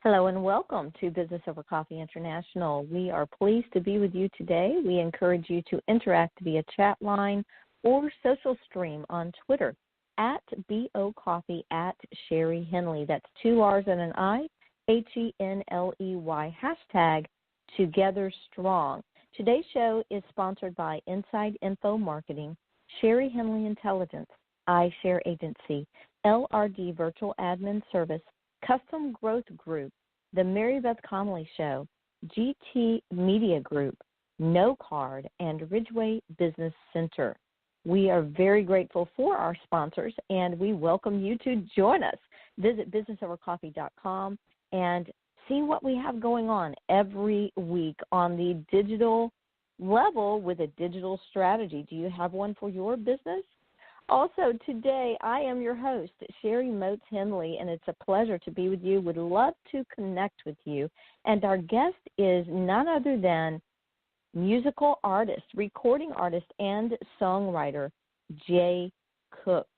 Hello and welcome to Business Over Coffee International. We are pleased to be with you today. We encourage you to interact via chat line or social stream on Twitter at BOCoffee at Sherry Henley. That's 2 R's and an I, HENLEY, hashtag Together Strong. Today's show is sponsored by Inside Info Marketing, Sherry Henley Intelligence, iShare Agency, LRD Virtual Admin Service, Custom Growth Group, The Mary Beth Connolly Show, GT Media Group, No Card, and Ridgeway Business Center. We are very grateful for our sponsors, and we welcome you to join us. Visit businessovercoffee.com and see what we have going on every week on the digital level with a digital strategy. Do you have one for your business? Also, today, I am your host, Sherry Moats Henley, and it's a pleasure to be with you. Would love to connect with you. And our guest is none other than musical artist, recording artist, and songwriter, Jay Cook.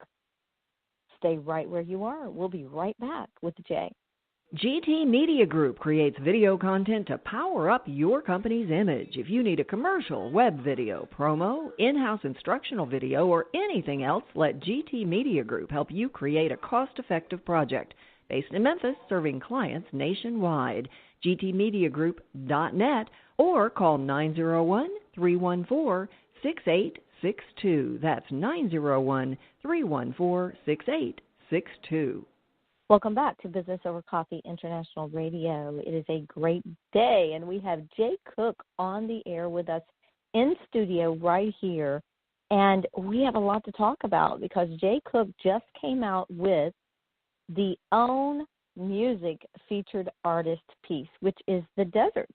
Stay right where you are. We'll be right back with Jay. GT Media Group creates video content to power up your company's image. If you need a commercial, web video, promo, in-house instructional video, or anything else, let GT Media Group help you create a cost-effective project. Based in Memphis, serving clients nationwide. GTMediaGroup.net or call 901-314-6862. That's 901-314-6862. Welcome back to Business Over Coffee International Radio. It is a great day, and we have Jay Cook on the air with us in studio right here. And we have a lot to talk about because Jay Cook just came out with the Own Music featured artist piece, which is The Desert.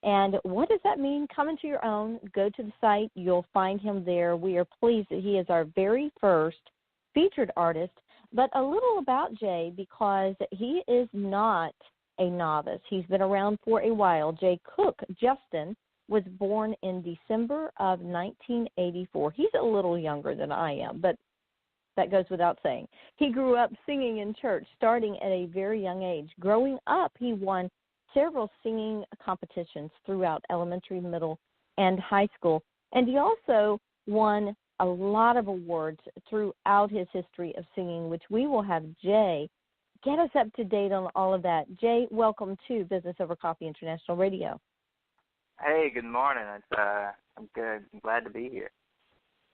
And what does that mean? Come into your own. Go to the site. You'll find him there. We are pleased that he is our very first featured artist. But a little about Jay, because he is not a novice. He's been around for a while. Jay Cook, Justin, was born in December of 1984. He's a little younger than I am, but that goes without saying. He grew up singing in church, starting at a very young age. Growing up, he won several singing competitions throughout elementary, middle, and high school. And he also won a lot of awards throughout his history of singing, which we will have Jay get us up to date on all of that. Jay, welcome to Business Over Coffee International Radio. Hey, good morning. I'm good. I'm glad to be here.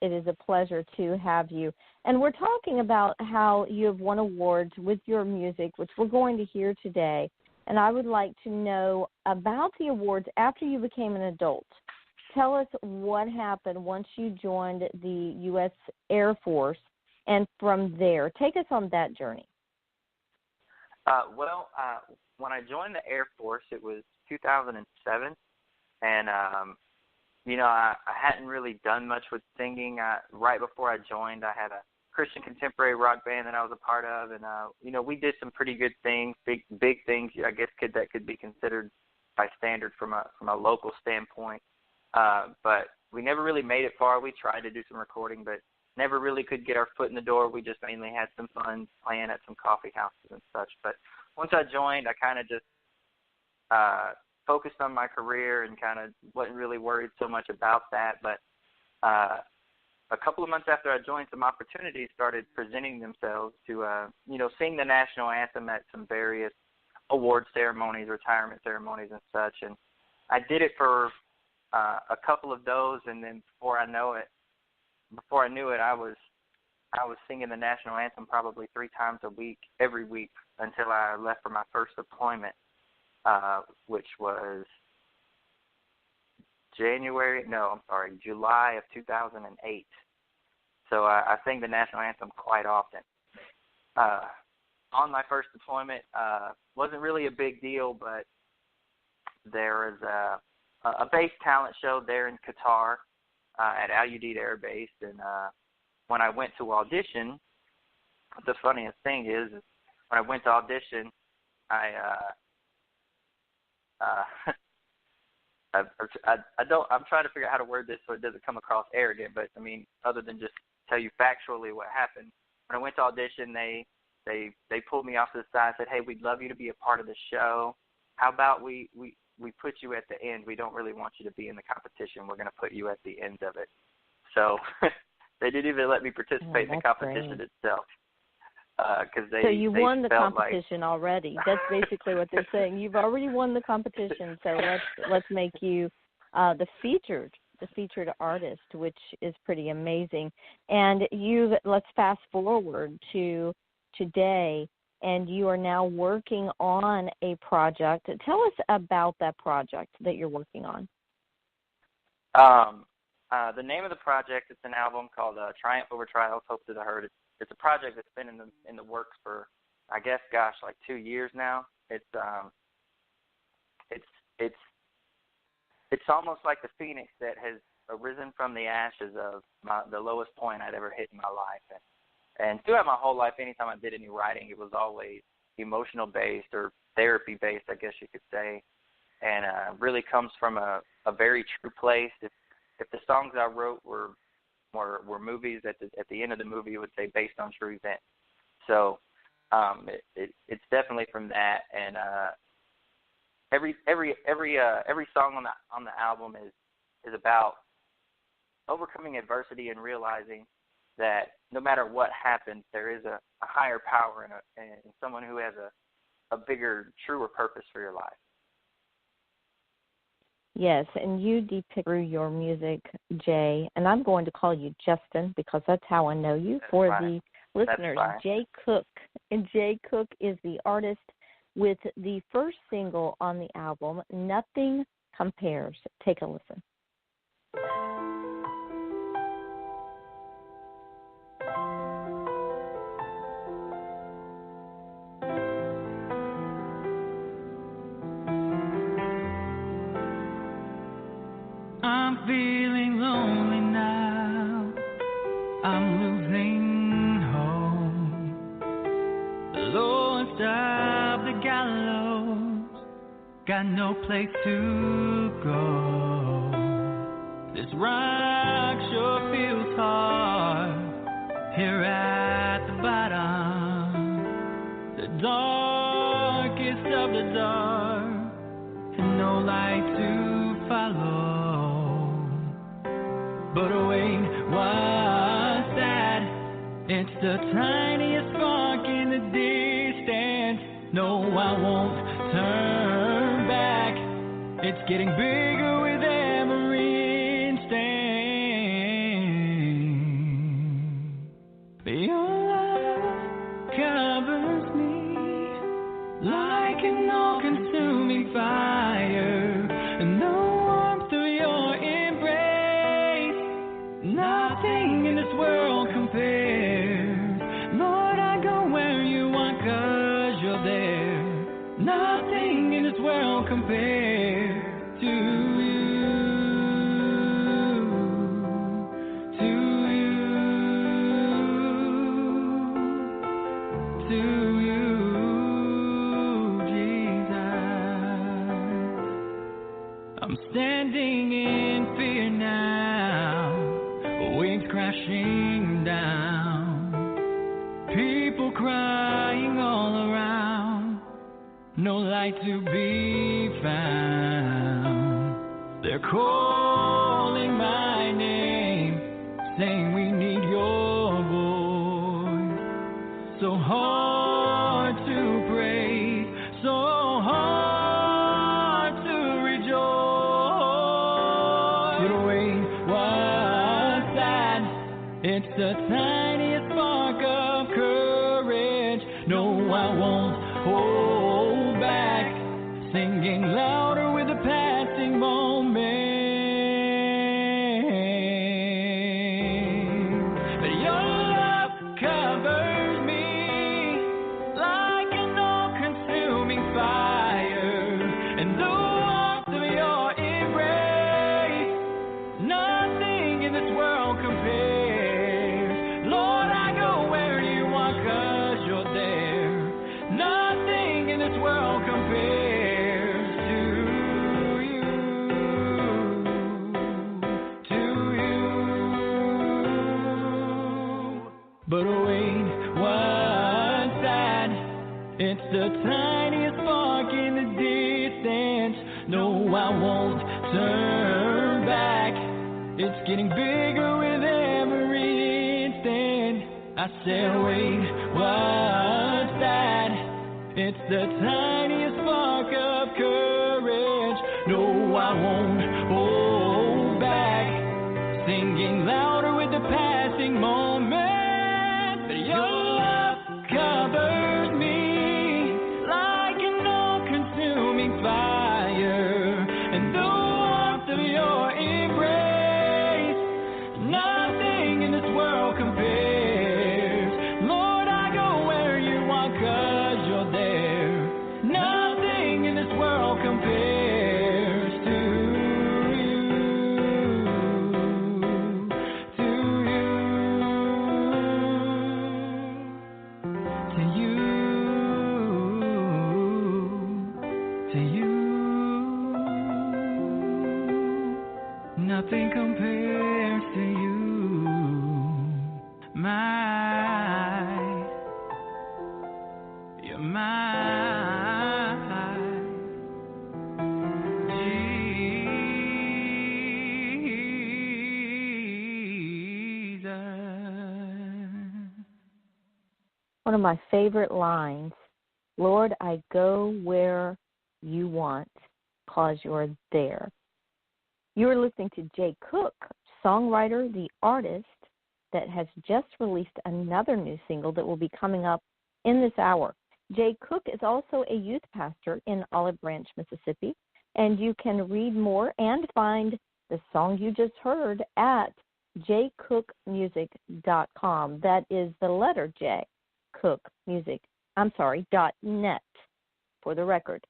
It is a pleasure to have you. And we're talking about how you have won awards with your music, which we're going to hear today. And I would like to know about the awards after you became an adult. Tell us what happened once you joined the U.S. Air Force, and from there, take us on that journey. When I joined the Air Force, it was 2007, and I hadn't really done much with singing. Right before I joined, I had a Christian contemporary rock band that I was a part of, and we did some pretty good things, big things, I guess, that could be considered by standard from a local standpoint. But we never really made it far. We tried to do some recording, but never really could get our foot in the door. We just mainly had some fun playing at some coffee houses and such. But once I joined, I kind of just focused on my career and kind of wasn't really worried so much about that. But a couple of months after I joined, some opportunities started presenting themselves to, sing the national anthem at some various award ceremonies, retirement ceremonies and such. And I did it for a couple of those, and then before I knew it, I was singing the national anthem probably 3 times a week, every week, until I left for my first deployment, which was July of 2008. So I sang the national anthem quite often. On my first deployment, wasn't really a big deal, but there was a base talent show there in Qatar at Al Udeid Air Base, and when I went to audition, the funniest thing is when I went to audition, I'm trying to figure out how to word this so it doesn't come across arrogant, but I mean, other than just tell you factually what happened. When I went to audition, they they pulled me off to the side and said, hey, we'd love you to be a part of the show. How about we put you at the end? We don't really want you to be in the competition. We're going to put you at the end of it. So they didn't even let me participate in the competition itself. So you won the competition already. That's basically what they're saying. You've already won the competition, so let's make you the featured artist, which is pretty amazing. And let's fast forward to today, and you are now working on a project. Tell us about that project that you're working on. The name of the project, it's an album called Triumph Over Trials, Hope to the Hurt. It's a project that's been in the works for, I guess, like 2 years now. It's almost like the phoenix that has arisen from the ashes of the lowest point I'd ever hit in my life. And throughout my whole life, anytime I did any writing, it was always emotional based or therapy based, I guess you could say, and really comes from a very true place. If the songs I wrote were movies, at the end of the movie it would say based on true events. So it's definitely from that, and every song on the album is about overcoming adversity and realizing that no matter what happens, there is a higher power and someone who has a bigger, truer purpose for your life. Yes, and you depict through your music, Jay, and I'm going to call you Justin because that's how I know you. That's for fine. The listeners. Jay Cook, and Jay Cook is the artist with the first single on the album, Nothing Compares. Take a listen. I'm feeling lonely now. I'm losing hope. The lowest of the gallows, got no place to go. This rock sure feels hard here at the bottom. The darkest of the dark, and no light to follow. But wait, what's that? It's the tiniest spark in the distance. No, I won't turn back. It's getting bigger with every instant. Your love covers me like an all-consuming fire, and the warmth of your nothing in this world compares. Lord, I go where you want 'cause you're there. Nothing in this world compares to you. To you. To you, Jesus. I'm standing in fear now, waves crashing down, people crying all around, no light to be found. They're calling my name, saying we need your voice. So hard to praise, so hard to rejoice. But wait, what's that? It's the tiniest spark of courage. No, I won't hold back, singing louder with the passing moment. But your love covers me like an all-consuming fire, and the warmth of your embrace, nothing in this world compares. Lord, I go where you want 'cause you're there. Nothing in this world compares to you. To you. But wait, what's that? It's the tiniest spark in the distance. No, I won't turn back. It's getting bigger with every instant. I said, wait, what's that? It's the tiniest spark of courage. No, I won't hold back. Singing louder with the passing moment. That your love covers me like an all-consuming fire. And the warmth of your embrace, nothing in this world compares. Lord, I go where you are 'cause you're there. Nothing in this world compares to you, to you, to you, to you. Nothing compares to you, you're Jesus. One of my favorite lines, Lord, I go where you want, 'cause you're there. You're listening to Jay Cook, songwriter, the artist that has just released another new single that will be coming up in this hour. Jay Cook is also a youth pastor in Olive Branch, Mississippi, and you can read more and find the song you just heard at jcookmusic.com. That is the letter J, .net, for the record.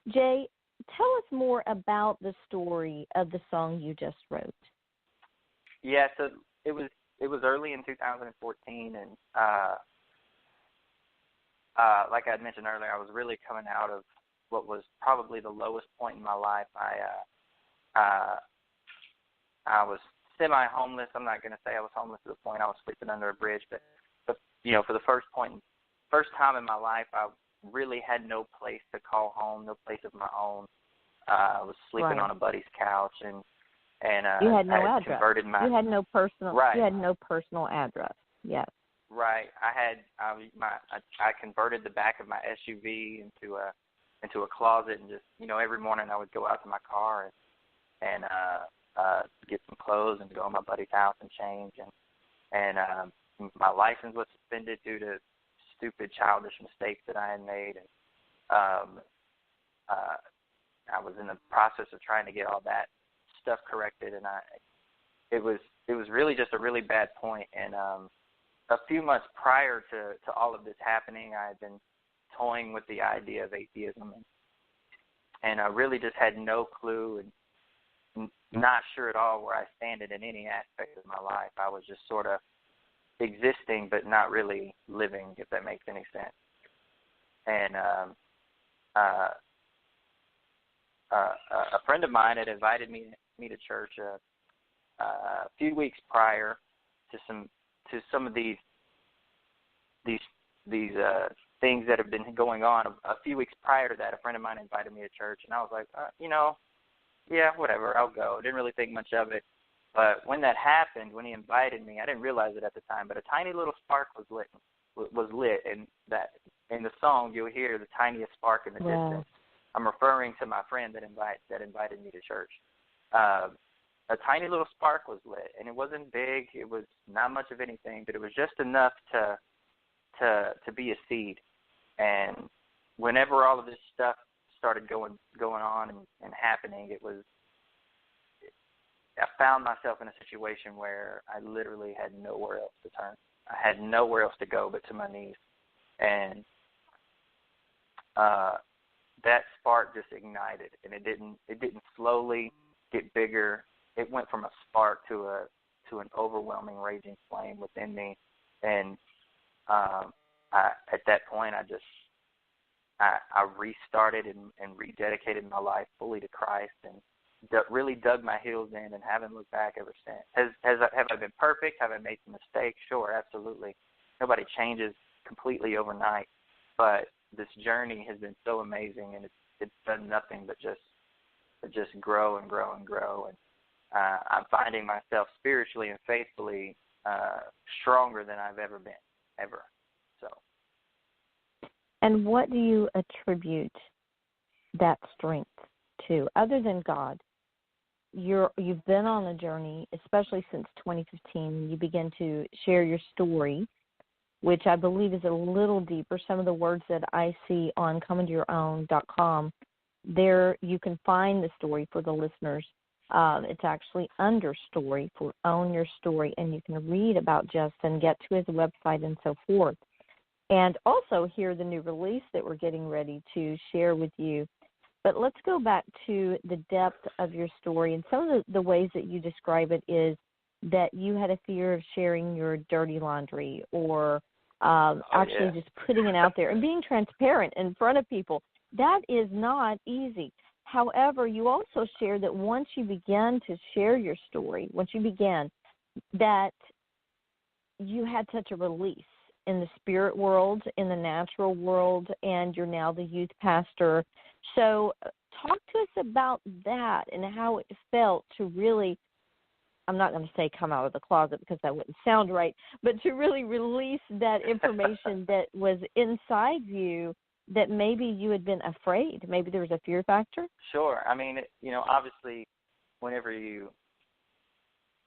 Jay, tell us more about the story of the song you just wrote. Yeah, so it was early in 2014, and like I had mentioned earlier, I was really coming out of what was probably the lowest point in my life. I was semi-homeless. I'm not going to say I was homeless to the point I was sleeping under a bridge, but you know, for the first time in my life, I really had no place to call home, no place of my own. I was sleeping on a buddy's couch, and you had no I had address. converted my You had no personal. Right. You had no personal address. Yes. Right. I converted the back of my SUV into a closet, and just, you know, every morning I would go out to my car and get some clothes and go to my buddy's house and change, and my license was suspended due to stupid, childish mistakes that I had made, and I was in the process of trying to get all that stuff corrected, and it was really just a really bad point. And a few months prior to all of this happening, I had been toying with the idea of atheism, and I really just had no clue and not sure at all where I stand in any aspect of my life. I was just sort of existing but not really living, if that makes any sense. And a friend of mine had invited me to church a few weeks prior to some of these things that have been going on. A few weeks prior to that, a friend of mine invited me to church, and I was like, yeah, whatever, I'll go. I didn't really think much of it. But when that happened, when he invited me, I didn't realize it at the time, but a tiny little spark was lit, and that in the song you'll hear the tiniest spark in the distance. I'm referring to my friend that invited me to church. A tiny little spark was lit, and it wasn't big. It was not much of anything, but it was just enough to be a seed. And whenever all of this stuff started going on and happening, I found myself in a situation where I literally had nowhere else to turn. I had nowhere else to go but to my knees. And that spark just ignited, and it didn't slowly get bigger. It went from a spark to an overwhelming, raging flame within me. And at that point, I restarted and rededicated my life fully to Christ, and really dug my heels in and haven't looked back ever since. Have I been perfect? Have I made some mistakes? Sure, absolutely. Nobody changes completely overnight, but this journey has been so amazing, and it's done nothing but just grow and grow and grow. And I'm finding myself spiritually and faithfully stronger than I've ever been, ever. So. And what do you attribute that strength to, other than God? You've been on a journey, especially since 2015. You begin to share your story, which I believe is a little deeper. Some of the words that I see on comeintoyourown.com, there you can find the story for the listeners. It's actually under story for Own Your Story, and you can read about Justin, get to his website, and so forth. And also hear the new release that we're getting ready to share with you. But let's go back to the depth of your story. And some of the ways that you describe it is that you had a fear of sharing your dirty laundry, or just putting it out there and being transparent in front of people. That is not easy. However, you also share that once you began to share your story, that you had such a release in the spirit world, in the natural world, and you're now the youth pastor. So talk to us about that and how it felt to really, I'm not going to say come out of the closet because that wouldn't sound right, but to really release that information that was inside you that maybe you had been afraid. Maybe there was a fear factor? Sure. I mean, obviously whenever you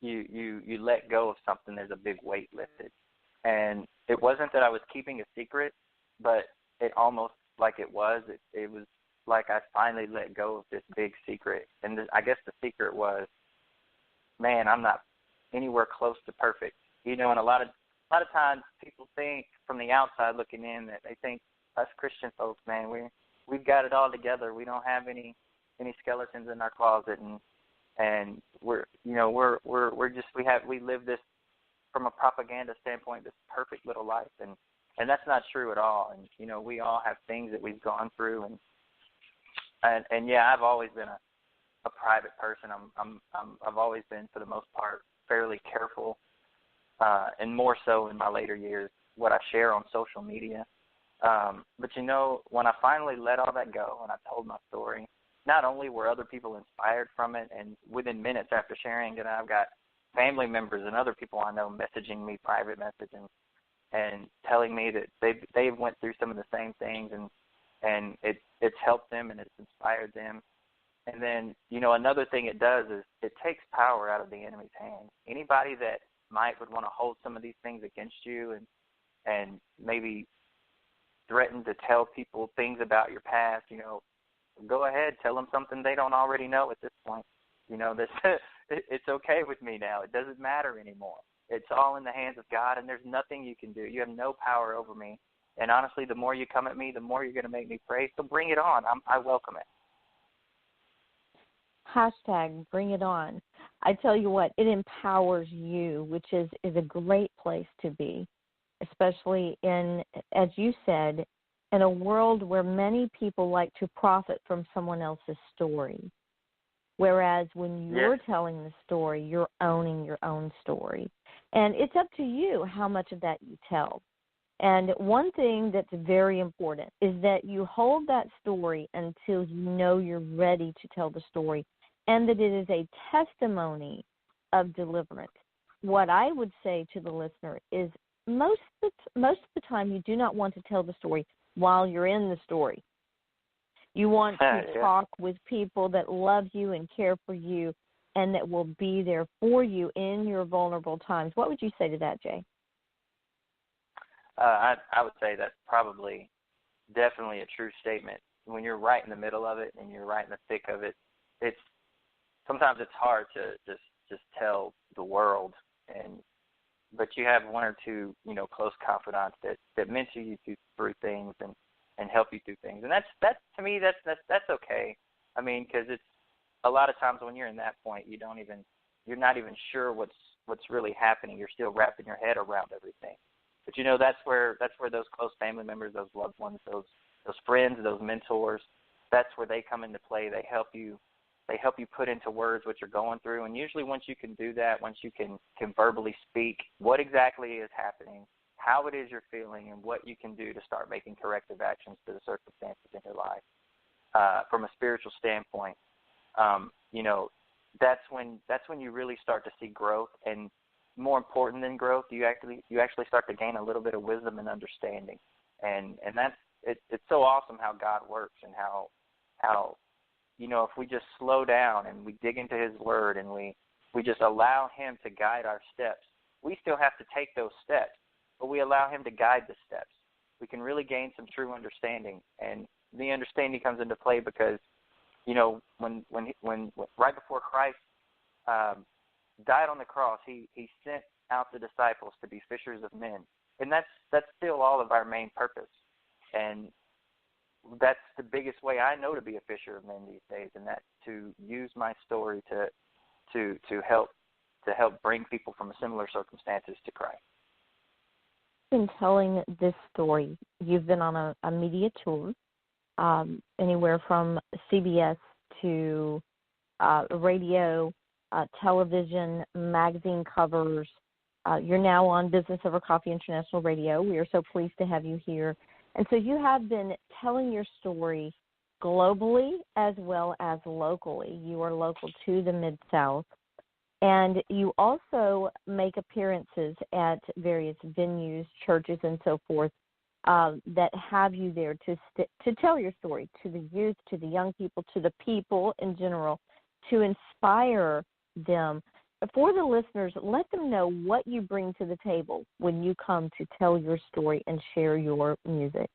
let go of something, there's a big weight lifted. And it wasn't that I was keeping a secret, but it almost like it was. It was like I finally let go of this big secret. And I guess the secret was, man, I'm not anywhere close to perfect. And a lot of times people think from the outside looking in that they think us Christian folks, man, we've got it all together. We don't have any skeletons in our closet, and we live this, from a propaganda standpoint, this perfect little life, and that's not true at all. And we all have things that we've gone through, and yeah, I've always been a private person. I've always been, for the most part, fairly careful, and more so in my later years, what I share on social media. But when I finally let all that go and I told my story, not only were other people inspired from it, and within minutes after sharing it, I've got family members and other people I know messaging me private message and telling me that they've went through some of the same things, and it's helped them and it's inspired them. And then, another thing it does is it takes power out of the enemy's hands. Anybody that would want to hold some of these things against you and maybe threaten to tell people things about your past, go ahead, tell them something they don't already know at this point. It's okay with me now. It doesn't matter anymore. It's all in the hands of God, and there's nothing you can do. You have no power over me. And honestly, the more you come at me, the more you're going to make me pray. So bring it on. I welcome it. Hashtag bring it on. I tell you what, it empowers you, which is a great place to be, especially in, as you said, in a world where many people like to profit from someone else's story. Whereas when you're telling the story, you're owning your own story. And it's up to you how much of that you tell. And one thing that's very important is that you hold that story until you know you're ready to tell the story, and that it is a testimony of deliverance. What I would say to the listener is most of the time you do not want to tell the story while you're in the story. You want to talk with people that love you and care for you and that will be there for you in your vulnerable times. What would you say to that, Jay? I would say that's probably definitely a true statement. When you're right in the middle of it and you're right in the thick of it, sometimes it's hard to just tell the world, but you have one or two close confidants that mentor you through things and help you through things, and that's to me that's okay. I mean, because it's a lot of times when you're in that point, you're not even sure what's really happening. You're still wrapping your head around everything. But that's where those close family members, those loved ones, those friends, those mentors, that's where they come into play. They help you put into words what you're going through. And usually once you can do that, once you can verbally speak what exactly is happening, how it is you're feeling and what you can do to start making corrective actions to the circumstances in your life. From a spiritual standpoint, that's when you really start to see growth, and more important than growth, you actually start to gain a little bit of wisdom and understanding, and that's it's so awesome how God works, and how if we just slow down and we dig into His Word and we just allow Him to guide our steps. We still have to take those steps, but we allow Him to guide the steps. We can really gain some true understanding, and the understanding comes into play because, when right before Christ died on the cross, he sent out the disciples to be fishers of men, and that's still all of our main purpose, and that's the biggest way I know to be a fisher of men these days, and that's to use my story to help bring people from similar circumstances to Christ. In telling this story, you've been on a media tour, anywhere from CBS to radio, television, magazine covers. You're now on Business Over Coffee International Radio. We are so pleased to have you here. And so you have been telling your story globally as well as locally. You are local to the Mid-South. And you also make appearances at various venues, churches, and so forth that have you there to tell your story to the youth, to the young people, to the people in general, to inspire them. For the listeners, let them know what you bring to the table when you come to tell your story and share your music.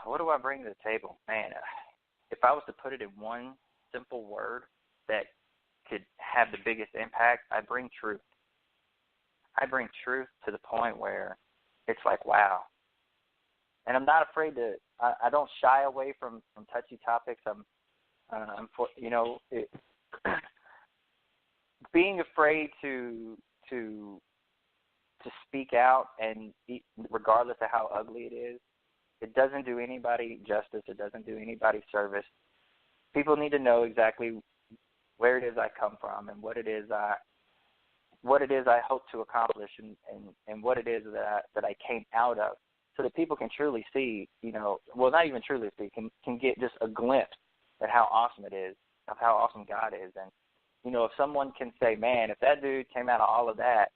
What do I bring to the table? Man, if I was to put it in one simple word that could have the biggest impact, I bring truth. I bring truth to the point where it's like, wow. And I'm not afraid to, I don't shy away from touchy topics. Being afraid to speak out, and regardless of how ugly it is, it doesn't do anybody justice. It doesn't do anybody service. People need to know exactly where it is I come from and what it is I hope to accomplish, and what it is that I came out of, so that people can truly see, not even truly see, can get just a glimpse at how awesome it is, of how awesome God is. And, if someone can say, man, if that dude came out of all of that,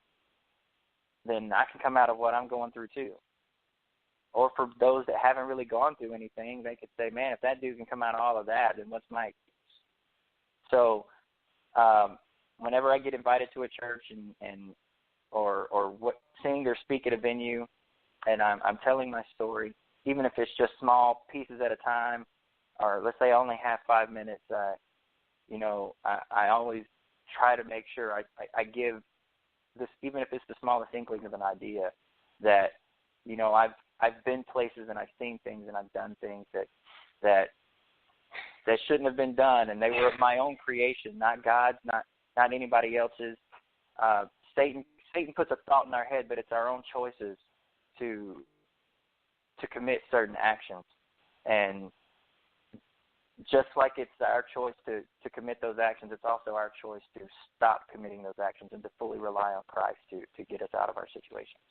then I can come out of what I'm going through too. Or for those that haven't really gone through anything, they could say, man, if that dude can come out of all of that, then what's my excuse? So whenever I get invited to a church or sing or speak at a venue, and I'm telling my story, even if it's just small pieces at a time, or let's say I only have 5 minutes, I always try to make sure I give this, even if it's the smallest inkling of an idea, that I've been places and I've seen things and I've done things that shouldn't have been done, and they were of my own creation, not God's, not anybody else's. Satan puts a thought in our head, but it's our own choices to commit certain actions. And just like it's our choice to commit those actions, it's also our choice to stop committing those actions and to fully rely on Christ to get us out of our situations.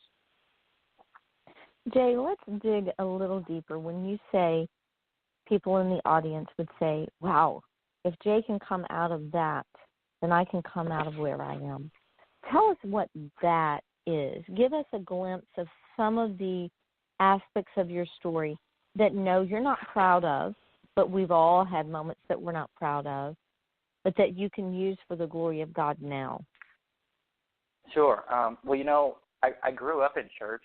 Jay, let's dig a little deeper. When you say people in the audience would say, wow, if Jay can come out of that, then I can come out of where I am. Tell us what that is. Give us a glimpse of some of the aspects of your story that, no, you're not proud of, but we've all had moments that we're not proud of, but that you can use for the glory of God now. Sure. I grew up in church,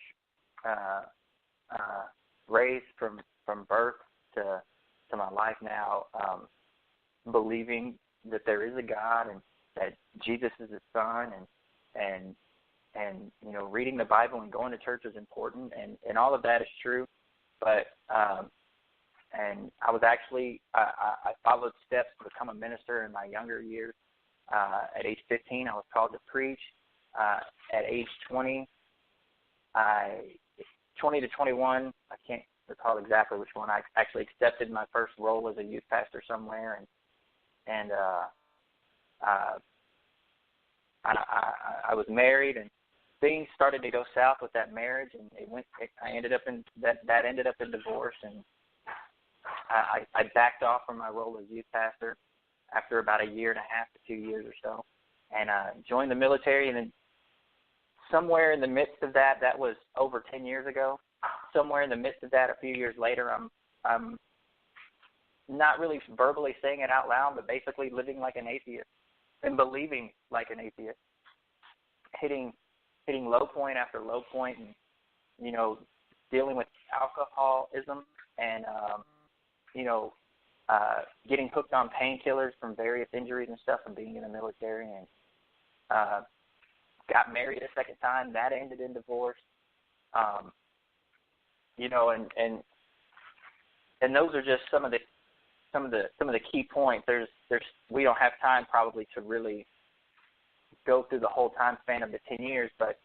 raised from birth to my life now, believing that there is a God and that Jesus is His Son, and reading the Bible and going to church is important, and all of that is true. But and I was actually I followed steps to become a minister in my younger years. At age 15, I was called to preach. At age 20 to 21, I can't recall exactly which one, I actually accepted my first role as a youth pastor somewhere, and I was married and things started to go south with that marriage, and I ended up in that ended up in divorce, and I backed off from my role as youth pastor after about a year and a half to 2 years or so, and joined the military. And then somewhere in the midst of that was over 10 years ago. Somewhere in the midst of that, a few years later, I'm not really verbally saying it out loud, but basically living like an atheist and believing like an atheist, hitting low point after low point, and dealing with alcoholism and getting hooked on painkillers from various injuries and stuff, and being in the military, and got married a second time. That ended in divorce. And those are just some of the key points. We don't have time probably to really go through the whole time span of the 10 years, but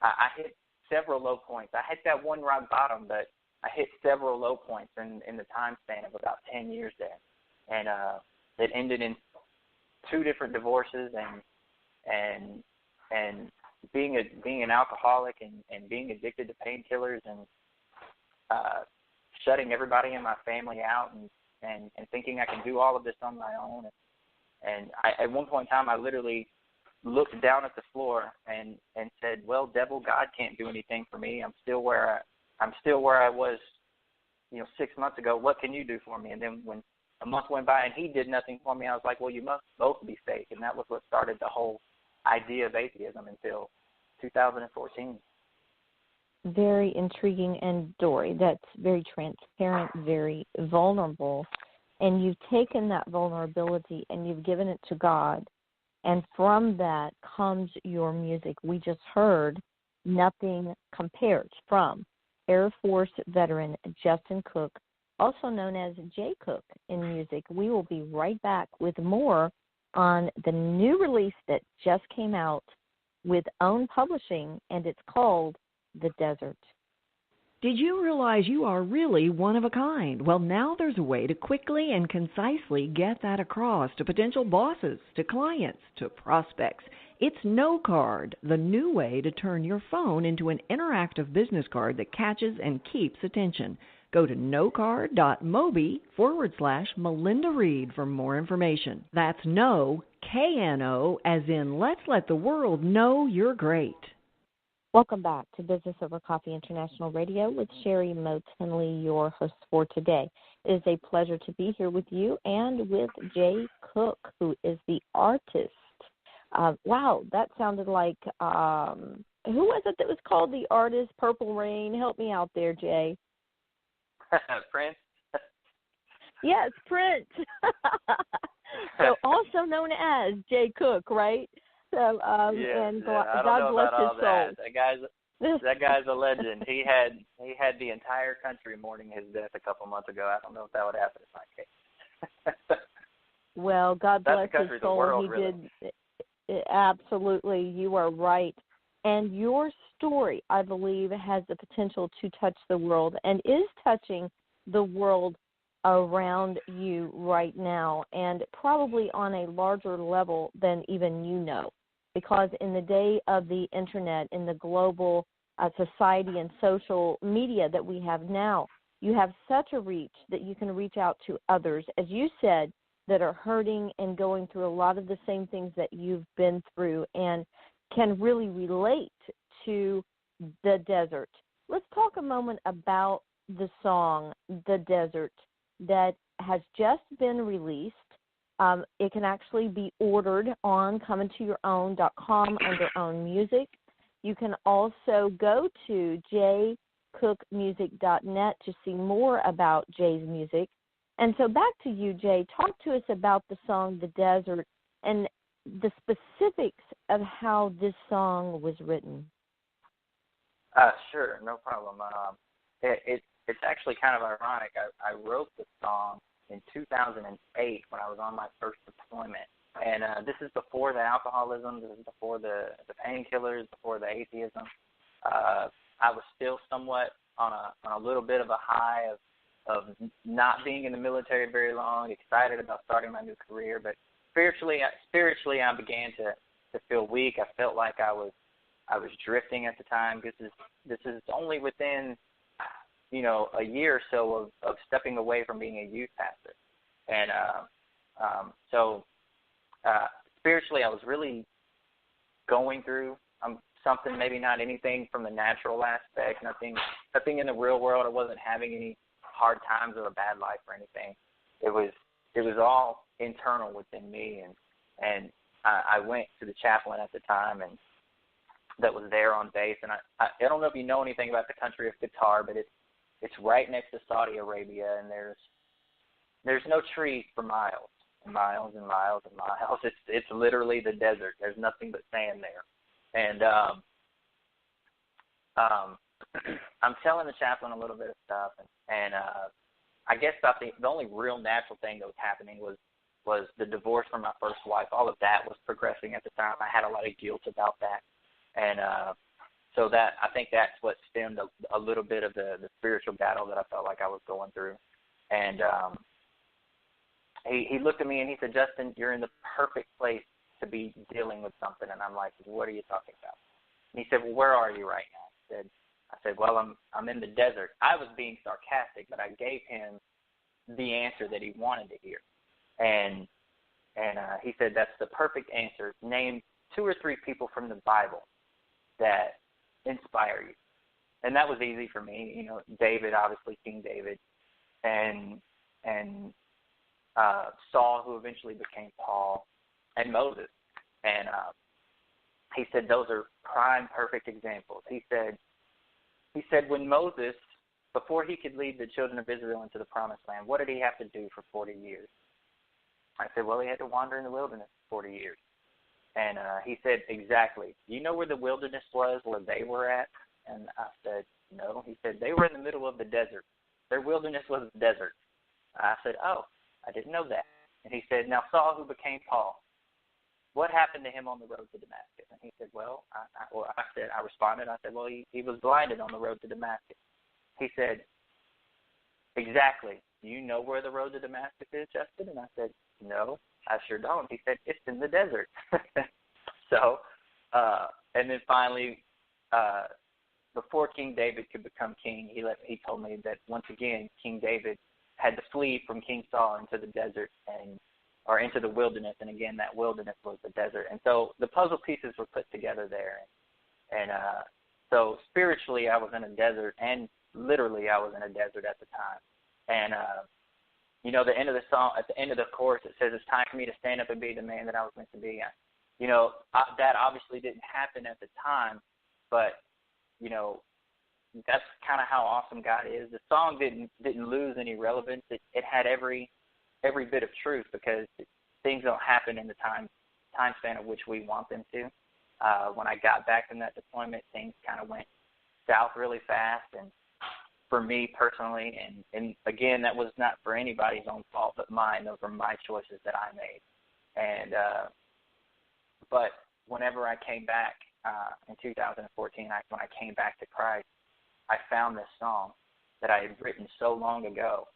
I hit several low points. I hit that one rock bottom, but I hit several low points in the time span of about 10 years there, and it ended in 2 different divorces, and being an alcoholic and being addicted to painkillers, and shutting everybody in my family out, and thinking I can do all of this on my own. And at one point in time, I literally looked down at the floor and said, "Well, devil, God can't do anything for me. I'm still where I was, 6 months ago. What can you do for me?" And then when a month went by and he did nothing for me, I was like, "Well, you must both be fake." And that was what started the whole idea of atheism until 2014. Very intriguing and story that's very transparent, very vulnerable. And you've taken that vulnerability and you've given it to God. And from that comes your music. We just heard Nothing Compares from Air Force veteran Justin Cook, also known as Jay Cook in music. We will be right back with more on the new release that just came out with Own Publishing, and it's called The Desert. Did you realize you are really one of a kind? Well, now there's a way to quickly and concisely get that across to potential bosses, to clients, to prospects. It's NoCard, the new way to turn your phone into an interactive business card that catches and keeps attention. Go to nocard.mobi/Melinda Reed for more information. That's no, K-N-O, as in let's let the world know you're great. Welcome back to Business Over Coffee International Radio with Sherry Moe Tinley, your host for today. It is a pleasure to be here with you and with Jay Cook, who is the artist. Wow, that sounded like, who was it that was called the artist? Purple Rain. Help me out there, Jay. Prince. Yes, Prince. So also known as Jay Cook, right? So, and God bless his soul. That guy's a legend. He had the entire country mourning his death a couple months ago. I don't know if that would happen in my case. Well, God bless his soul. World, he really. did. Absolutely, you are right. And your story, I believe, has the potential to touch the world and is touching the world around you right now, and probably on a larger level than even you know. Because in the day of the internet, in the global society and social media that we have now, you have such a reach that you can reach out to others, as you said, that are hurting and going through a lot of the same things that you've been through and can really relate to the desert. Let's talk a moment about the song, The Desert, that has just been released. It can actually be ordered on comingtourown.com under Own Music. You can also go to jaycookmusic.net to see more about Jay's music. And so back to you, Jay. Talk to us about the song The Desert and the specifics of how this song was written. Sure, no problem. It's actually kind of ironic. I wrote the song in 2008 when I was on my first deployment. And this is before the alcoholism, this is before the painkillers, before the atheism. I was still somewhat on a little bit of a high of not being in the military very long, excited about starting my new career. But spiritually I began to feel weak. I felt like I was drifting at the time, because this is only within, a year or so of stepping away from being a youth pastor. And so spiritually, I was really going through something, maybe not anything from the natural aspect, nothing in the real world. I wasn't having any hard times or a bad life or anything. It was all internal within me, and I went to the chaplain at the time, and that was there on base. And I don't know if you know anything about the country of Qatar, but it's right next to Saudi Arabia, and there's no trees for miles and miles and miles and miles. It's literally the desert. There's nothing but sand there. And I'm telling the chaplain a little bit of stuff, and I guess about the only real natural thing that was happening was the divorce from my first wife. All of that was progressing at the time. I had a lot of guilt about that, and so that, I think that's what stemmed a little bit of the spiritual battle that I felt like I was going through. And he looked at me and he said, "Justin, you're in the perfect place to be dealing with something." And I'm like, "What are you talking about?" And he said, "Well, where are you right now?" I said, "Well, I'm in the desert." I was being sarcastic, but I gave him the answer that he wanted to hear. And he said, "That's the perfect answer. Name 2 or 3 people from the Bible that inspire you." And that was easy for me. David, obviously King David, and Saul, who eventually became Paul, and Moses. And he said those are prime, perfect examples. He said when Moses, before he could lead the children of Israel into the promised land, what did he have to do for 40 years? I said, well, he had to wander in the wilderness for 40 years. And he said, exactly. Do you know where the wilderness was, where they were at? And I said, no. He said, they were in the middle of the desert. Their wilderness was the desert. I said, oh, I didn't know that. And he said, now Saul, who became Paul, what happened to him on the road to Damascus? And he said, well, I responded, I said, well, he was blinded on the road to Damascus. He said, exactly. Do you know where the road to Damascus is, Justin? And I said, no, I sure don't. He said, it's in the desert. So, and then finally, before King David could become king, he told me that once again, King David had to flee from King Saul into the desert or into the wilderness, and again, that wilderness was the desert. And so the puzzle pieces were put together there. And so spiritually, I was in a desert, and literally, I was in a desert at the time. And the end of the song, at the end of the chorus, it says, "It's time for me to stand up and be the man that I was meant to be." That obviously didn't happen at the time, but that's kind of how awesome God is. The song didn't lose any relevance. It had every bit of truth, because things don't happen in the time span of which we want them to. When I got back from that deployment, things kind of went south really fast, and for me personally, and again, that was not for anybody's own fault but mine. Those were my choices that I made. And but whenever I came back in 2014, when I came back to Christ, I found this song that I had written so long ago,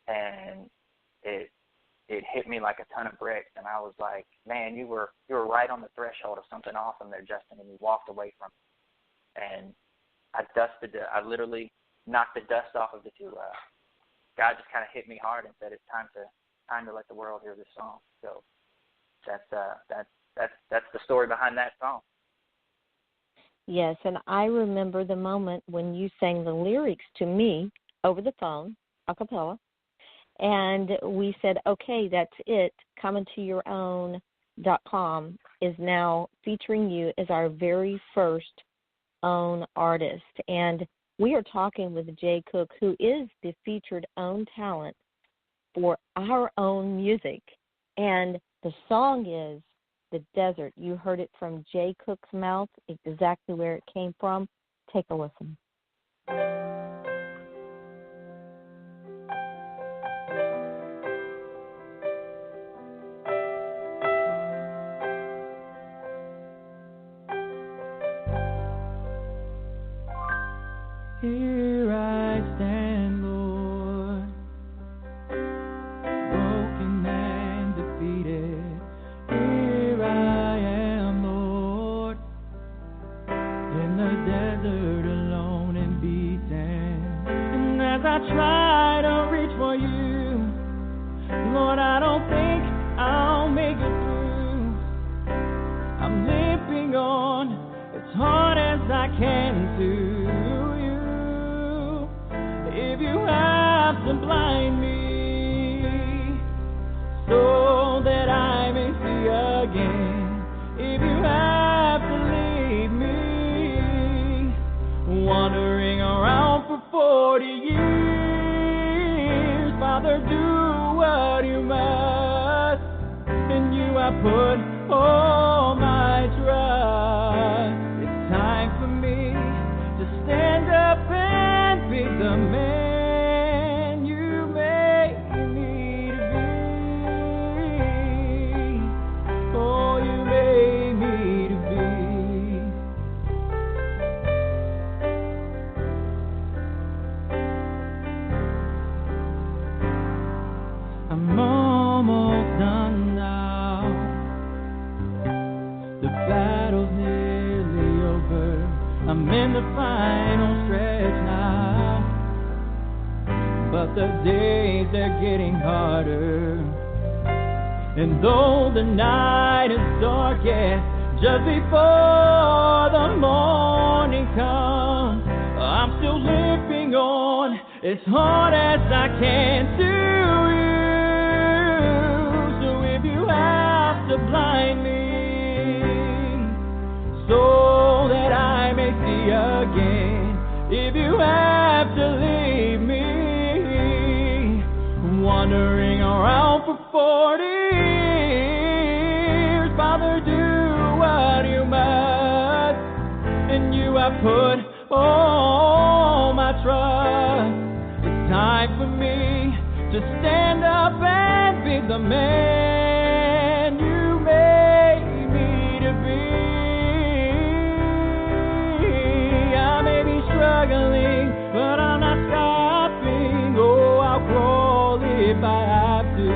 and it hit me like a ton of bricks, and I was like, man, you were right on the threshold of something awesome there, Justin, and you walked away from it. And I literally knocked the dust off of it. God just kind of hit me hard and said, it's time to let the world hear this song. So that's the story behind that song. Yes, and I remember the moment when you sang the lyrics to me over the phone, a cappella, and we said, okay, that's it. ComingToYourOwn.com is now featuring you as our very first own artist. And we are talking with Jay Cook, who is the featured own talent for our own music. And the song is The Desert. You heard it from Jay Cook's mouth, exactly where it came from. Take a listen. Here I stand, Lord, broken and defeated. Here I am, Lord. desert alone and beaten. And as I try to reach for you, Lord, I don't think I'll make it through. I'm limping on as hard as I can to you. If you have to blind me so that I may see again, if you have to leave me wandering around for 40 years, Father, do what you must. In you I put all my trust. It's time for me to stand up and be the man you made me to be. Oh, you made me to be. I'm almost done now. The battle's nearly over. I'm in the final stretch now. But the days, they're getting harder. And though the night is darkest, just before the morning comes, I'm still limping on as hard as I can to you. So if you have to blind me so that I may see again, if you have to leave me wandering around for 40 years, Father, do what you must. In you I put all my trust. It's time for me to stand up and be the man you made me to be. I may be struggling, but I'm not stopping. Oh, I'll crawl if I have to.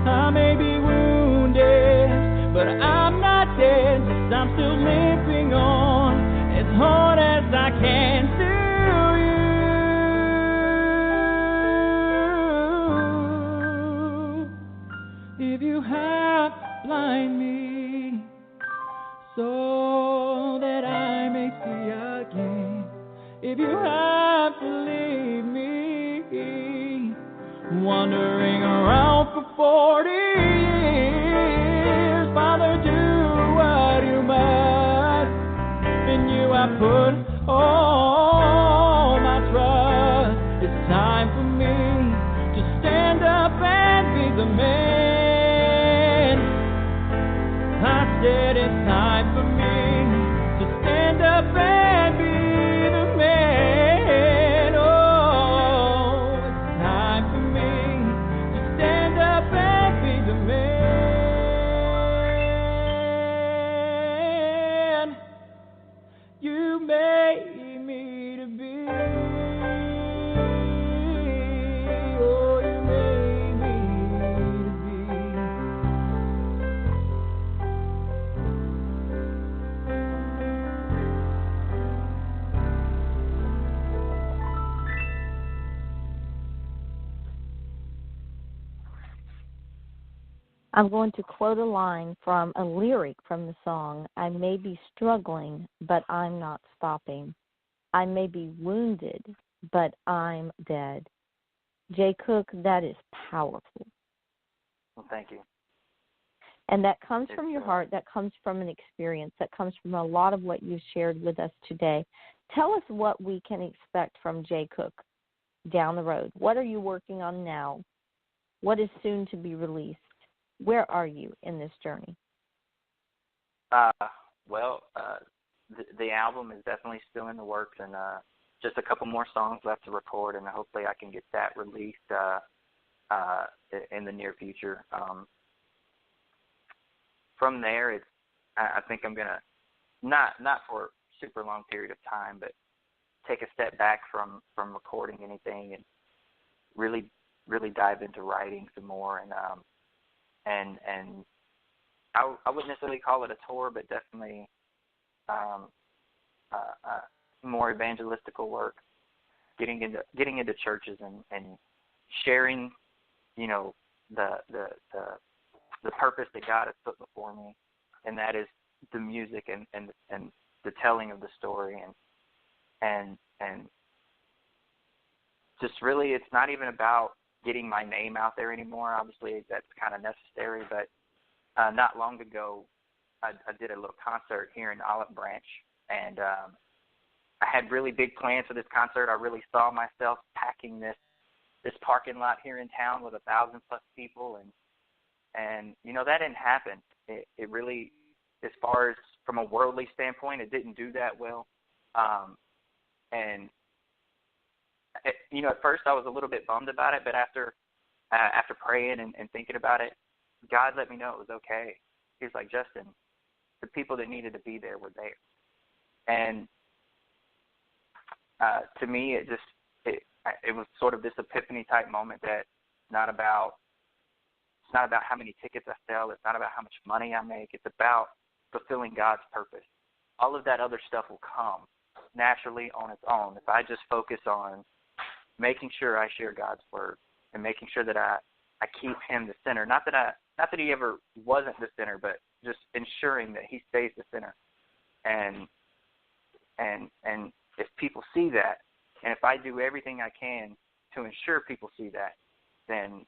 I may be wounded, but I'm not dead. I'm still limping on as hard as I can to you. If you have to blind me so that I may see again, if you have to leave me wandering around for 40 years, Father, do what you must. In you I put all my trust. It's time for me to stand up and be the man. I said it's time for me to stand up and be the man. Oh, it's time for me to stand up and be the man you made me to be. Oh, you made me to be. I'm going to quote a line from a lyric from the song. I may be struggling, but I'm not stopping. I may be wounded, but I'm dead. Jay Cook, that is powerful. Well, thank you. And that comes from your heart. That comes from an experience. That comes from a lot of what you've shared with us today. Tell us what we can expect from Jay Cook down the road. What are you working on now? What is soon to be released? Where are you in this journey? The album is definitely still in the works, and just a couple more songs left to record, and hopefully I can get that released in the near future. From there, I think I'm gonna not for a super long period of time, but take a step back from recording anything and really dive into writing some more, and I wouldn't necessarily call it a tour, but definitely more evangelistical work, getting into churches and sharing, you know, the purpose that God has put before me, and that is the music and the telling of the story and just really, it's not even about getting my name out there anymore. Obviously, that's kind of necessary, but not long ago, I did a little concert here in Olive Branch, and I had really big plans for this concert. I really saw myself packing this parking lot here in town with 1,000+ people, and you know, that didn't happen. It really, as far as from a worldly standpoint, it didn't do that well, and you know, at first I was a little bit bummed about it, but after praying and thinking about it, God let me know it was okay. He was like, Justin, the people that needed to be there were there. And to me, it was sort of this epiphany type moment that it's not about how many tickets I sell. It's not about how much money I make. It's about fulfilling God's purpose. All of that other stuff will come naturally on its own if I just focus on making sure I share God's word and making sure that I keep him the center. Not that he ever wasn't the center, but just ensuring that he stays the center. And if people see that, and if I do everything I can to ensure people see that, then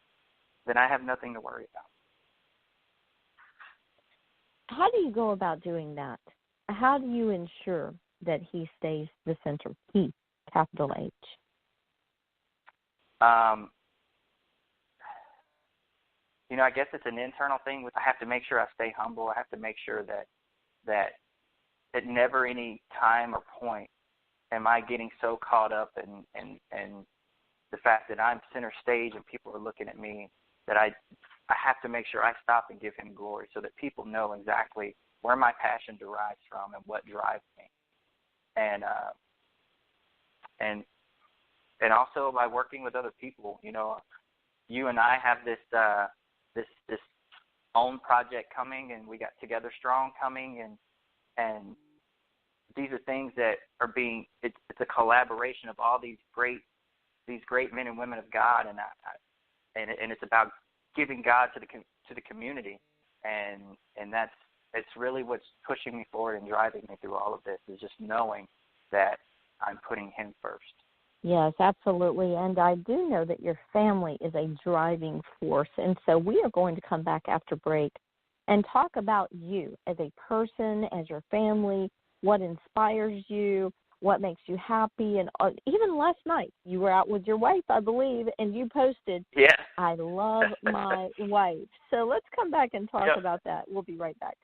I have nothing to worry about. How do you go about doing that? How do you ensure that he stays the center? He, capital H. You know, I guess it's an internal thing. I have to make sure I stay humble. I have to make sure that at never any time or point am I getting so caught up in the fact that I'm center stage and people are looking at me that I have to make sure I stop and give him glory so that people know exactly where my passion derives from and what drives me. And also by working with other people. You know, you and I have this own project coming, and we got Together Strong coming, and these are things that are it's a collaboration of all these great men and women of God, and it's about giving God to the community, and it's really what's pushing me forward and driving me through all of this, is just knowing that I'm putting him first. Yes, absolutely. And I do know that your family is a driving force. And so we are going to come back after break and talk about you as a person, as your family, what inspires you, what makes you happy. And even last night, you were out with your wife, I believe, and you posted, yeah, I love my wife. So let's come back and talk about that. We'll be right back.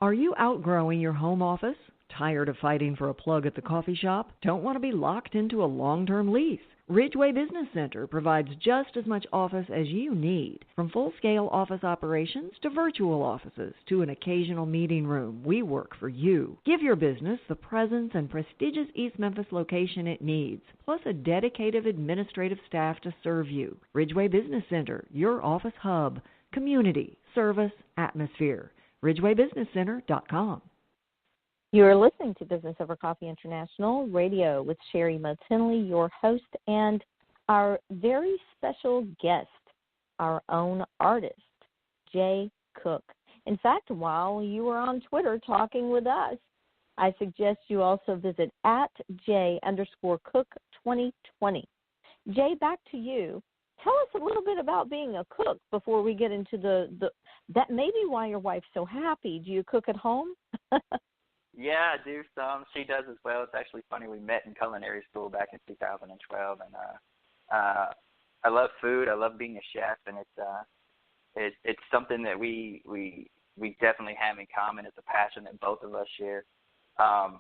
Are you outgrowing your home office? Tired of fighting for a plug at the coffee shop? Don't want to be locked into a long-term lease? Ridgeway Business Center provides just as much office as you need. From full-scale office operations to virtual offices to an occasional meeting room, we work for you. Give your business the presence and prestigious East Memphis location it needs, plus a dedicated administrative staff to serve you. Ridgeway Business Center, your office hub. Community, service, atmosphere. RidgewayBusinessCenter.com. You are listening to Business Over Coffee International Radio with Sherry Motinley, your host, and our very special guest, our own artist, Jay Cook. In fact, while you were on Twitter talking with us, I suggest you also visit @J_Cook2020. Jay, back to you. Tell us a little bit about being a cook before we get into that maybe why your wife's so happy. Do you cook at home? Yeah, I do some. She does as well. It's actually funny. We met in culinary school back in 2012, and I love food. I love being a chef, and it's something that we definitely have in common. It's a passion that both of us share. Although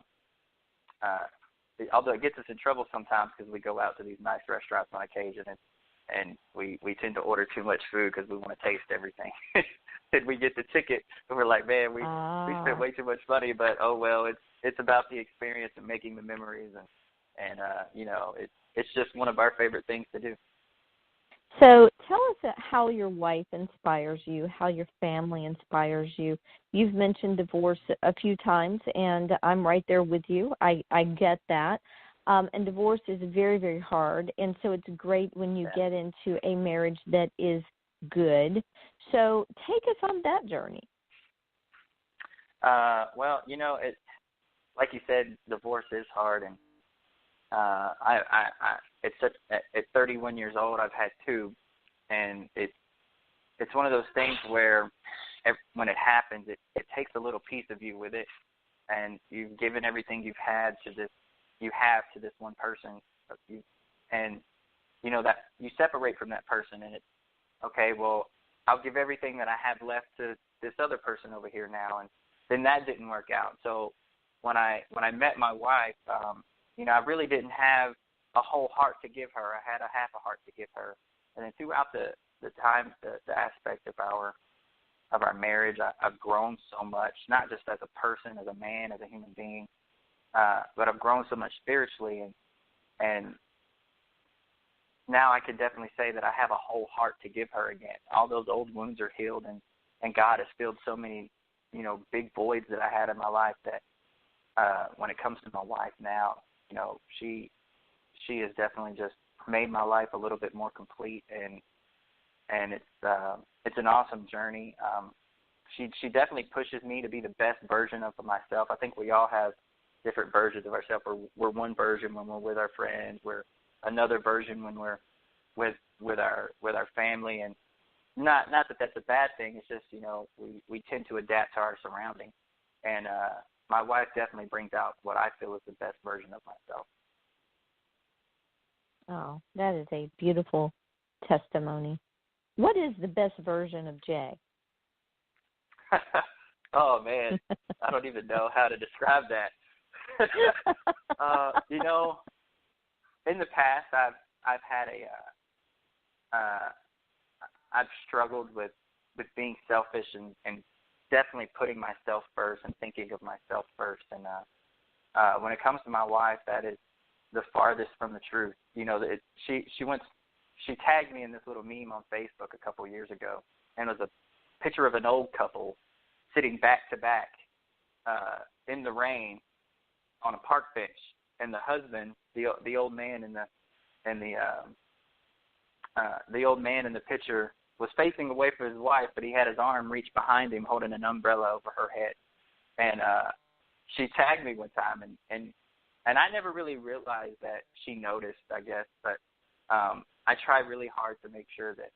it gets us in trouble sometimes because we go out to these nice restaurants on occasion, and we tend to order too much food because we want to taste everything. And we get the ticket, and we're like, man, we spent way too much money, but oh well, it's about the experience and making the memories, and you know, it's just one of our favorite things to do. So tell us how your wife inspires you, how your family inspires you. You've mentioned divorce a few times, and I'm right there with you. I get that. And divorce is very, very hard, and so it's great when you get into a marriage that is good. So take us on that journey. Well, it, like you said, divorce is hard, and at 31 years old, I've had two, and it's one of those things where when it happens, it takes a little piece of you with it, and you've given everything you have to this one person, and that you separate from that person, and it's okay. Well, I'll give everything that I have left to this other person over here now, and then that didn't work out. So when I met my wife, I really didn't have a whole heart to give her. I had a half a heart to give her. And then throughout the time, the aspect of our marriage, I've grown so much, not just as a person, as a man, as a human being, but I've grown so much spiritually, and now I can definitely say that I have a whole heart to give her again. All those old wounds are healed, and God has filled so many, big voids that I had in my life that when it comes to my wife now, she has definitely just made my life a little bit more complete, and it's an awesome journey. She definitely pushes me to be the best version of myself. I think we all have different versions of ourselves. We're one version when we're with our friends. We're another version when we're with our family, and not that that's a bad thing. It's just we tend to adapt to our surroundings, and my wife definitely brings out what I feel is the best version of myself. Oh, that is a beautiful testimony. What is the best version of Jay? Oh man, I don't even know how to describe that. In the past, I've had I've struggled with being selfish and definitely putting myself first and thinking of myself first. And when it comes to my wife, that is the farthest from the truth. She tagged me in this little meme on Facebook a couple of years ago, and it was a picture of an old couple sitting back to back in the rain on a park bench, and the husband, the old man the old man in the picture was facing away from his wife, but he had his arm reached behind him, holding an umbrella over her head. And she tagged me one time, and I never really realized that she noticed, I guess, but I try really hard to make sure that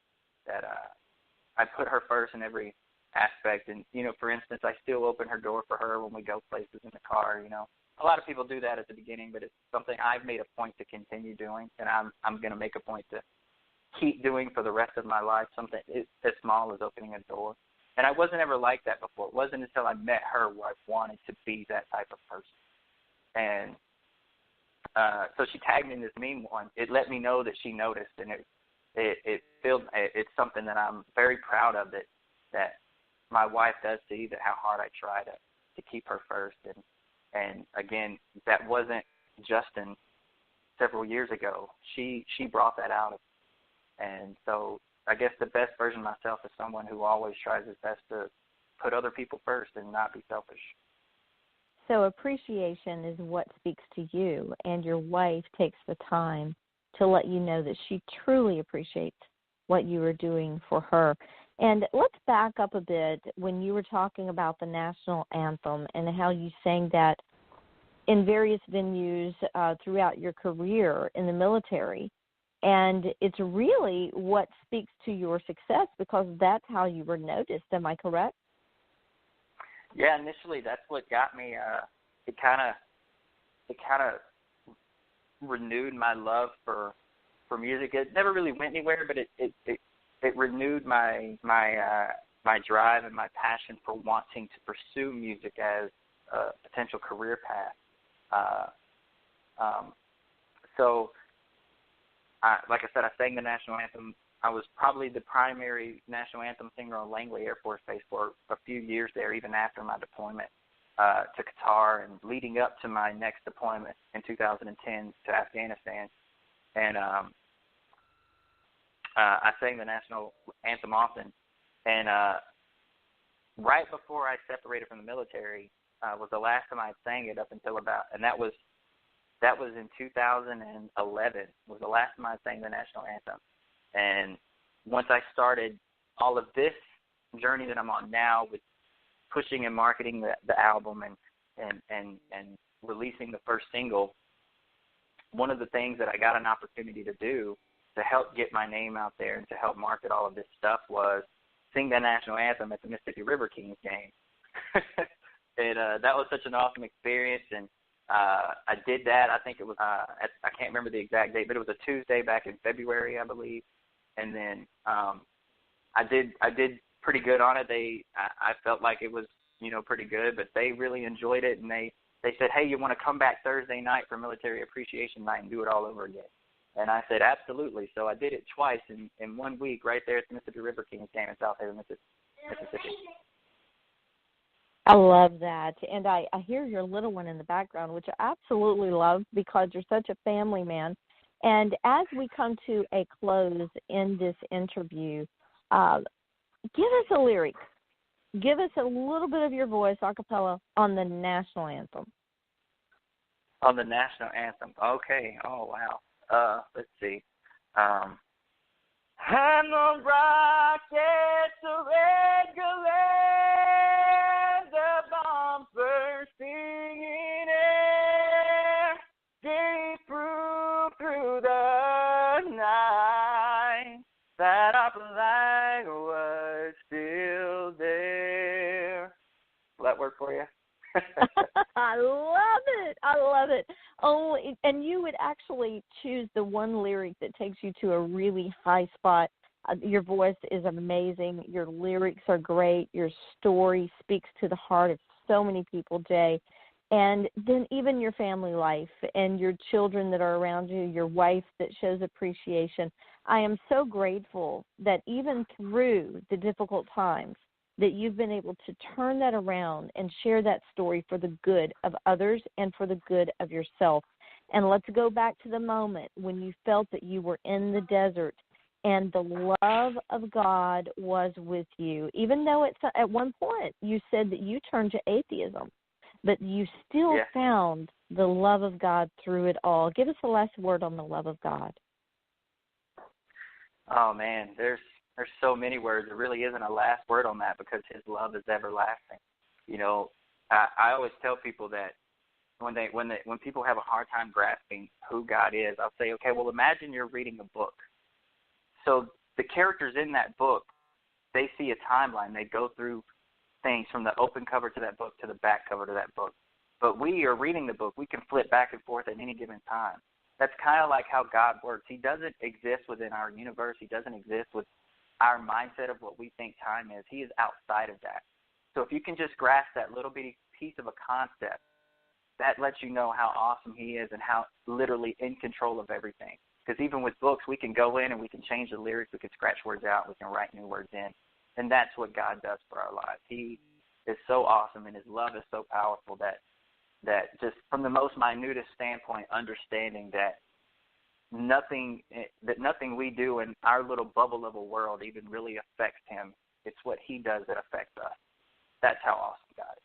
I put her first in every aspect. And for instance, I still open her door for her when we go places in the car. A lot of people do that at the beginning, but it's something I've made a point to continue doing, and I'm going to make a point to keep doing for the rest of my life, something as small as opening a door. And I wasn't ever like that before. It wasn't until I met her where I wanted to be that type of person. And so she tagged me in this meme one. It let me know that she noticed, and it's something that I'm very proud of, that my wife does see that how hard I try to keep her first. And again, that wasn't Justin several years ago. She brought that out of me. And so I guess the best version of myself is someone who always tries his best to put other people first and not be selfish. So appreciation is what speaks to you, and your wife takes the time to let you know that she truly appreciates what you are doing for her. And let's back up a bit when you were talking about the national anthem and how you sang that in various venues throughout your career in the military. And it's really what speaks to your success, because that's how you were noticed. Am I correct? Yeah, initially that's what got me. It kind of renewed my love for music. It never really went anywhere, but it renewed my drive and my passion for wanting to pursue music as a potential career path. So, like I said, I sang the national anthem. I was probably the primary national anthem singer on Langley Air Force Base for a few years there, even after my deployment to Qatar and leading up to my next deployment in 2010 to Afghanistan. And I sang the national anthem often. And right before I separated from the military was the last time I sang it up until and that was in 2011 was the last time I sang the national anthem. And once I started all of this journey that I'm on now with pushing and marketing the album and releasing the first single, one of the things that I got an opportunity to do to help get my name out there and to help market all of this stuff was sing the national anthem at the Mississippi River Kings game. And that was such an awesome experience. And I did that. I think it was, I can't remember the exact date, but it was a Tuesday back in February, I believe. And then I did pretty good on it. I felt like it was, pretty good, but they really enjoyed it. And they said, hey, you want to come back Thursday night for Military Appreciation Night and do it all over again? And I said, absolutely. So I did it twice in 1 week right there at the Mississippi River Kings game in South Haven, Mississippi. I love that. And I hear your little one in the background, which I absolutely love because you're such a family man. And as we come to a close in this interview, give us a lyric. Give us a little bit of your voice, a cappella, on the national anthem. On the national anthem. Okay. Oh, wow. Let's see. And the rockets are regular, the bombs bursting in air, deep through the night, that our flag was still there. Will that work for you? I love it. Oh, and you would actually choose the one lyric that takes you to a really high spot. Your voice is amazing. Your lyrics are great. Your story speaks to the heart of so many people, Jay. And then even your family life and your children that are around you, your wife that shows appreciation. I am so grateful that even through the difficult times, that you've been able to turn that around and share that story for the good of others and for the good of yourself. And let's go back to the moment when you felt that you were in the desert and the love of God was with you. Even though at one point you said that you turned to atheism, but you still found the love of God through it all. Give us the last word on the love of God. Oh, man, there's so many words. There really isn't a last word on that because his love is everlasting. I always tell people that when people have a hard time grasping who God is, I'll say, okay, well, imagine you're reading a book. So the characters in that book, they see a timeline. They go through things from the open cover to that book to the back cover to that book. But we are reading the book. We can flip back and forth at any given time. That's kind of like how God works. He doesn't exist within our universe. He doesn't exist with our mindset of what we think time is. He is outside of that. So if you can just grasp that little bitty piece of a concept, that lets you know how awesome he is and how literally in control of everything. Because even with books, we can go in and we can change the lyrics, we can scratch words out, we can write new words in. And that's what God does for our lives. He is so awesome and his love is so powerful that just from the most minutest standpoint, understanding that nothing we do in our little bubble of a world even really affects him. It's what he does that affects us. That's how awesome God is.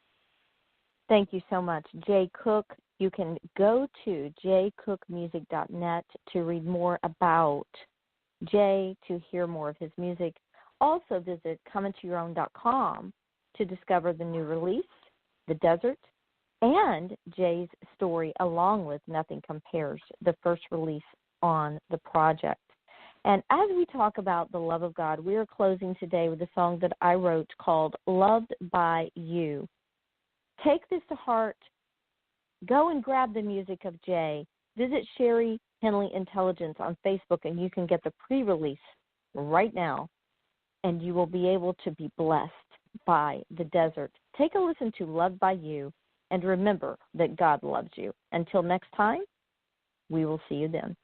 Thank you so much, Jay Cook. You can go to jaycookmusic.net to read more about Jay, to hear more of his music. Also visit comeintoyourown.com to discover the new release, The Desert, and Jay's story along with Nothing Compares, the first release on the project. And as we talk about the love of God, we are closing today with a song that I wrote called Loved by You. Take this to heart. Go and grab the music of Jay. Visit Sherry Henley Intelligence on Facebook, and you can get the pre-release right now, and you will be able to be blessed by The Desert. Take a listen to Loved by You, and remember that God loves you. Until next time, we will see you then.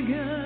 bigger.